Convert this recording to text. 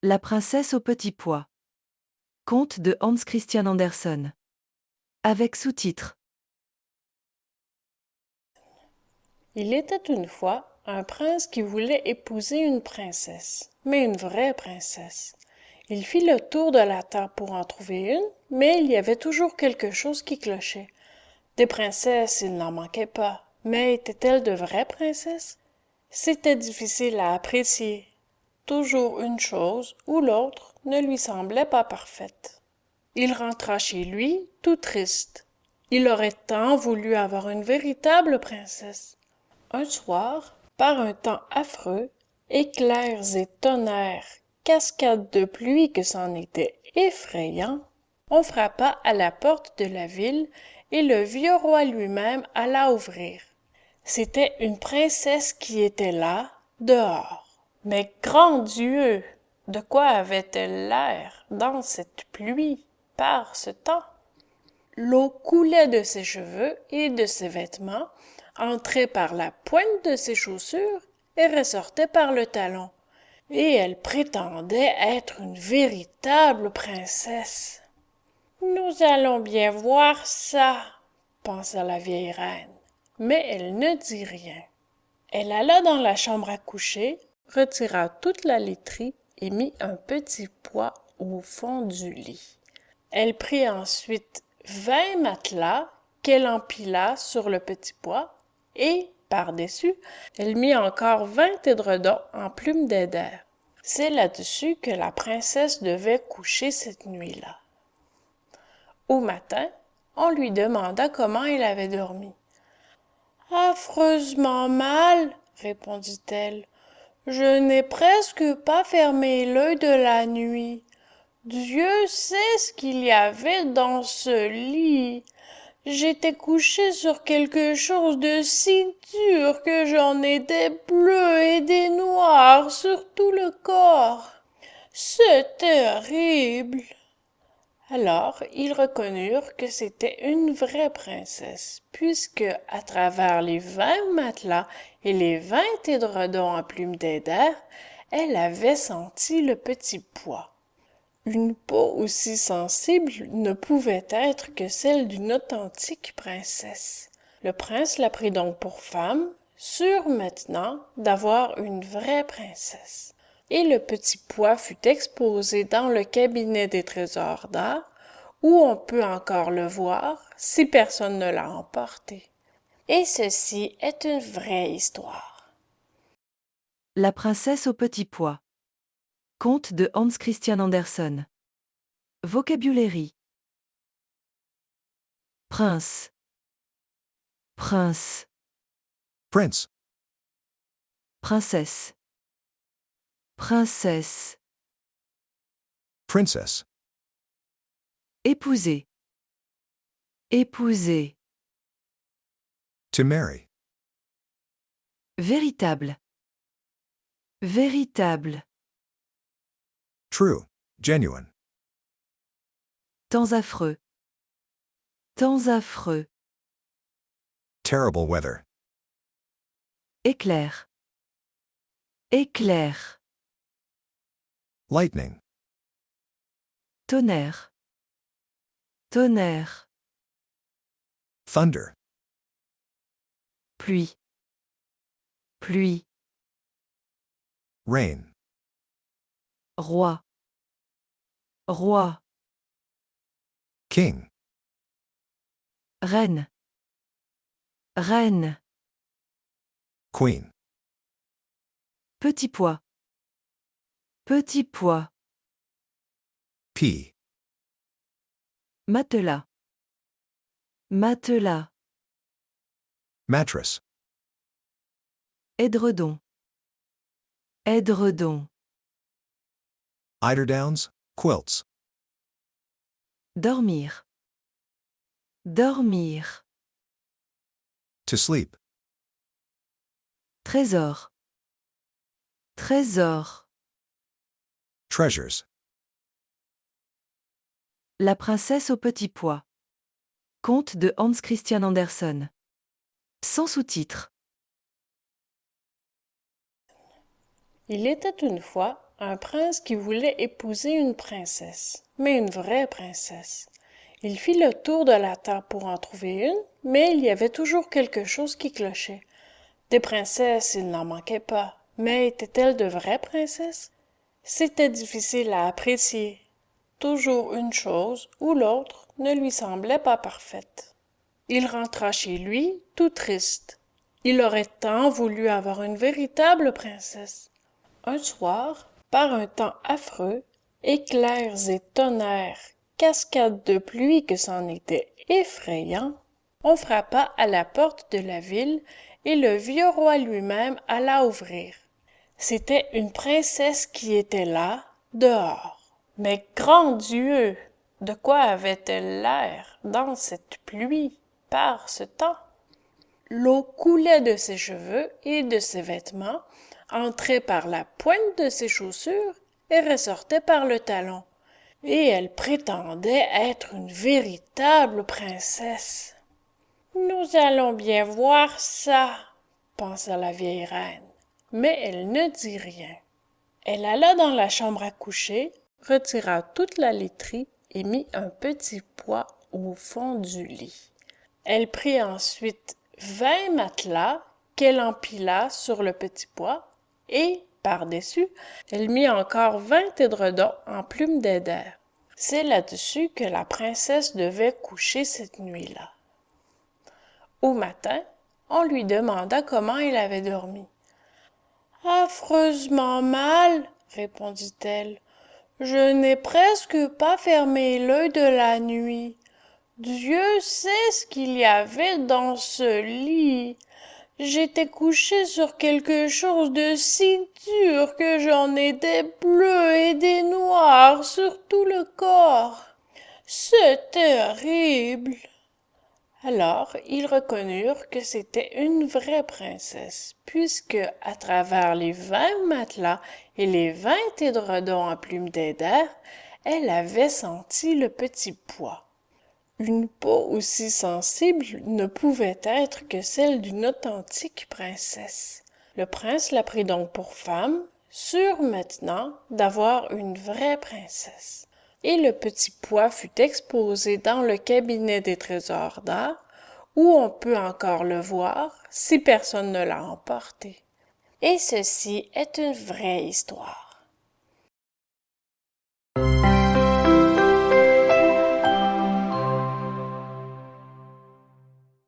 La princesse au petit pois. Conte de Hans Christian Andersen. Avec sous-titres. Il était une fois un prince qui voulait épouser une princesse, mais une vraie princesse. Il fit le tour de la terre pour en trouver une, mais il y avait toujours quelque chose qui clochait. Des princesses, il n'en manquait pas, mais étaient-elles de vraies princesses? C'était difficile à apprécier. Toujours une chose ou l'autre ne lui semblait pas parfaite. Il rentra chez lui, tout triste. Il aurait tant voulu avoir une véritable princesse. Un soir, par un temps affreux, éclairs et tonnerres, cascades de pluie que c'en était effrayant, on frappa à la porte de la ville et le vieux roi lui-même alla ouvrir. C'était une princesse qui était là, dehors. Mais grand Dieu! De quoi avait-elle l'air dans cette pluie, par ce temps? L'eau coulait de ses cheveux et de ses vêtements, entrait par la pointe de ses chaussures et ressortait par le talon. Et elle prétendait être une véritable princesse. Nous allons bien voir ça, pensa la vieille reine, mais elle ne dit rien. Elle alla dans la chambre à coucher, retira toute la literie et mit un petit pois au fond du lit. Elle prit ensuite 20 matelas qu'elle empila sur le petit pois et, par-dessus, elle mit encore 20 édredons en plumes d'eider. C'est là-dessus que la princesse devait coucher cette nuit-là. Au matin, on lui demanda comment elle avait dormi. « Affreusement mal, répondit-elle. Je n'ai presque pas fermé l'œil de la nuit. Dieu sait ce qu'il y avait dans ce lit. J'étais couchée sur quelque chose de si dur que j'en ai des bleus et des noirs sur tout le corps. C'est terrible. » Alors ils reconnurent que c'était une vraie princesse, puisque, à travers les 20 matelas et les 20 édredons en plumes d'eider, elle avait senti le petit pois. Une peau aussi sensible ne pouvait être que celle d'une authentique princesse. Le prince la prit donc pour femme, sûr maintenant d'avoir une vraie princesse. Et le petit pois fut exposé dans le cabinet des trésors d'art, où on peut encore le voir si personne ne l'a emporté. Et ceci est une vraie histoire. La princesse au petit pois. Conte de Hans Christian Andersen. Vocabulaire. Prince. Prince. Prince, Princesse. Princesse. princess, Épouser. Épouser. to marry, Véritable. Véritable. true, genuine, Temps affreux. Temps affreux. terrible weather, Éclair. Éclair. lightning, Tonnerre. Tonnerre. thunder, Pluie. Pluie. rain, Roi. Roi. king, Reine. Reine. queen, Petit pois. Petit pois. pea, Matelas. Matelas. mattress, Édredon. Édredon. eiderdowns, quilts, Dormir. Dormir. to sleep, Trésor. Trésor. treasures, La princesse au petit pois. Conte de Hans Christian Andersen. Sans sous-titres. Il était une fois un prince qui voulait épouser une princesse, mais une vraie princesse. Il fit le tour de la terre pour en trouver une, mais il y avait toujours quelque chose qui clochait. Des princesses, il n'en manquait pas, mais étaient-elles de vraies princesses? C'était difficile à apprécier. Toujours une chose ou l'autre ne lui semblait pas parfaite. Il rentra chez lui, tout triste. Il aurait tant voulu avoir une véritable princesse. Un soir, par un temps affreux, éclairs et tonnerres, cascades de pluie que c'en était effrayant, on frappa à la porte de la ville et le vieux roi lui-même alla ouvrir. C'était une princesse qui était là, dehors. Mais grand Dieu! De quoi avait-elle l'air dans cette pluie, par ce temps? L'eau coulait de ses cheveux et de ses vêtements, entrait par la pointe de ses chaussures et ressortait par le talon. Et elle prétendait être une véritable princesse. Nous allons bien voir ça, pensa la vieille reine, mais elle ne dit rien. Elle alla dans la chambre à coucher, retira toute la literie et mit un petit poids au fond du lit. Elle prit ensuite 20 matelas qu'elle empila sur le petit poids et, par-dessus, elle mit encore 20 édredons en plumes d'eider. C'est là-dessus que la princesse devait coucher cette nuit-là. Au matin, on lui demanda comment elle avait dormi. « Affreusement mal, répondit-elle. Je n'ai presque pas fermé l'œil de la nuit. Dieu sait ce qu'il y avait dans ce lit. J'étais couchée sur quelque chose de si dur que j'en ai des bleus et des noirs sur tout le corps. C'est terrible. » Alors, ils reconnurent que c'était une vraie princesse, puisque, à travers les 20 matelas et les 20 édredons en plumes d'eider, elle avait senti le petit pois. Une peau aussi sensible ne pouvait être que celle d'une authentique princesse. Le prince la prit donc pour femme, sûr maintenant d'avoir une vraie princesse. Et le petit pois fut exposé dans le cabinet des trésors d'art, où on peut encore le voir si personne ne l'a emporté. Et ceci est une vraie histoire.